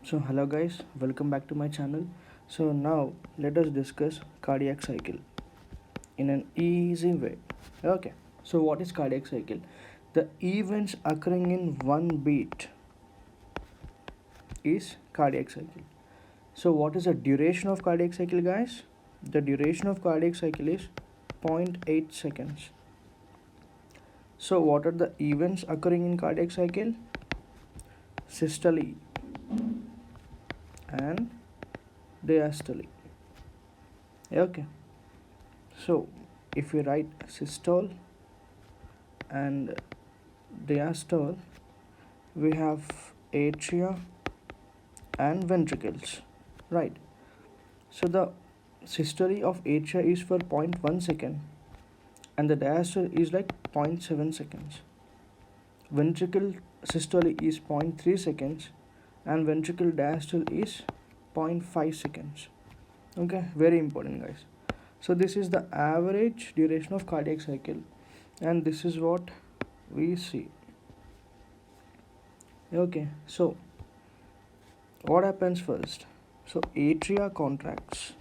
So hello guys, welcome back to my channel. So now let us discuss cardiac cycle in an easy way. Okay. So what is cardiac cycle? The events occurring in one beat is cardiac cycle. So what is the duration of cardiac cycle, guys? The duration of cardiac cycle is 0.8 seconds. So what are the events occurring in cardiac cycle? Systole and diastole. Okay. So if we write systole and diastole, we have atria and ventricles, right? So the systole of atria is for 0.1 second and the diastole is like 0.7 seconds. Ventricle systole is 0.3 seconds and ventricle diastole is 0.5 seconds. Okay, very important, guys. So this is the average duration of cardiac cycle and this is what we see. Okay, so what happens first? So atrium contracts,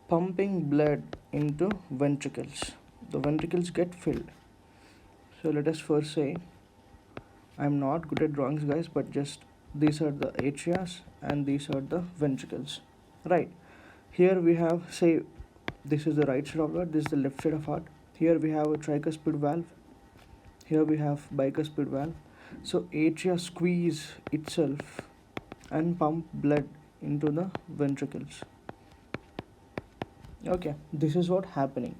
pumping blood into ventricles. The ventricles get filled. So let us first say, I'm not good at drawings, guys, but just these are the atrias and these are the ventricles, right? Here we have, say, this is the right side of heart, this is the left side of heart. Here we have a tricuspid valve, here we have bicuspid valve. So atria squeeze itself and pump blood into the ventricles. Okay, this is what happening.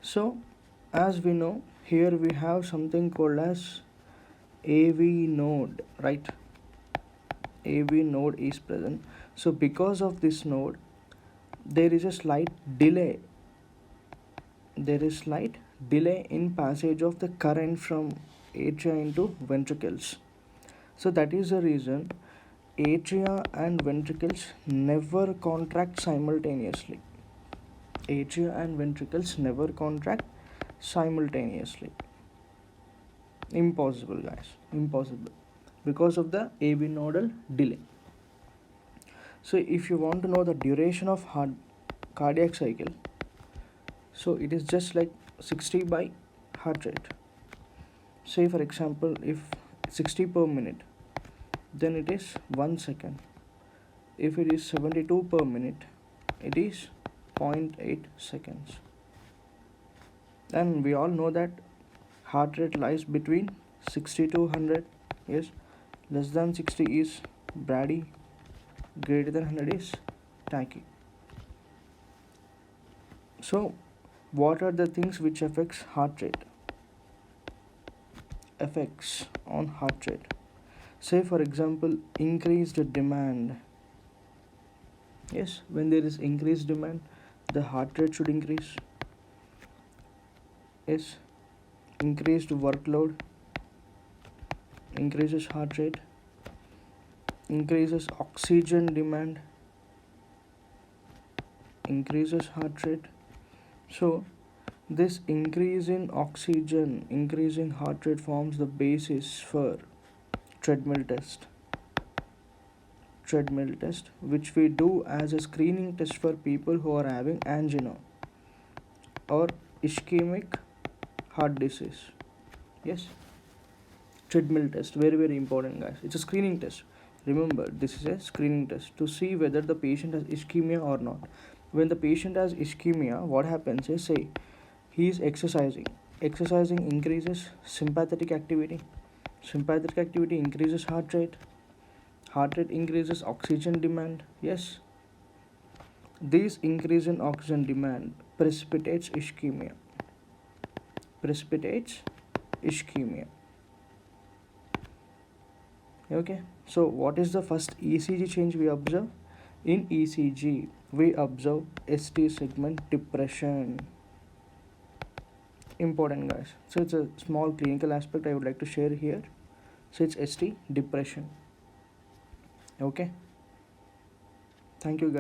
So as we know, here we have something called as AV node, right? AV node is present. So because of this node, there is a slight delay. There is slight delay in passage of the current from atria into ventricles. So that is the reason atria and ventricles never contract simultaneously. Atria and ventricles never contract simultaneously. Impossible, guys. Impossible. Because of the AV nodal delay. So if you want to know the duration of cardiac cycle, so it is just like 60 by heart rate. Say for example, if 60 per minute, then it is 1 second. If it is 72 per minute, it is 0.8 seconds. And we all know that heart rate lies between 60 to 100. Yes, less than 60 is brady, greater than 100 is tachy. So what are the things which affects heart rate? Effects on heart rate. Say for example, increased demand. Yes, when there is increased demand, the heart rate should increase. Yes, increased workload increases heart rate. Increases oxygen demand increases heart rate. So this increase in oxygen, increase in heart rate forms the basis for treadmill test. Treadmill test, which we do as a screening test for people who are having angina or ischemic heart disease. Yes, treadmill test, very important, guys. It's a screening test. Remember, this is a screening test to see whether the patient has ischemia or not. When the patient has ischemia, what happens is, say he is exercising increases sympathetic activity, sympathetic activity increases heart rate increases oxygen demand. Yes, this increase in oxygen demand precipitates ischemia. Okay, so what is the first ECG change we observe? In ECG we observe ST segment depression. Important, guys. So it's a small clinical aspect I would like to share here. So it's ST depression. Okay, thank you, guys.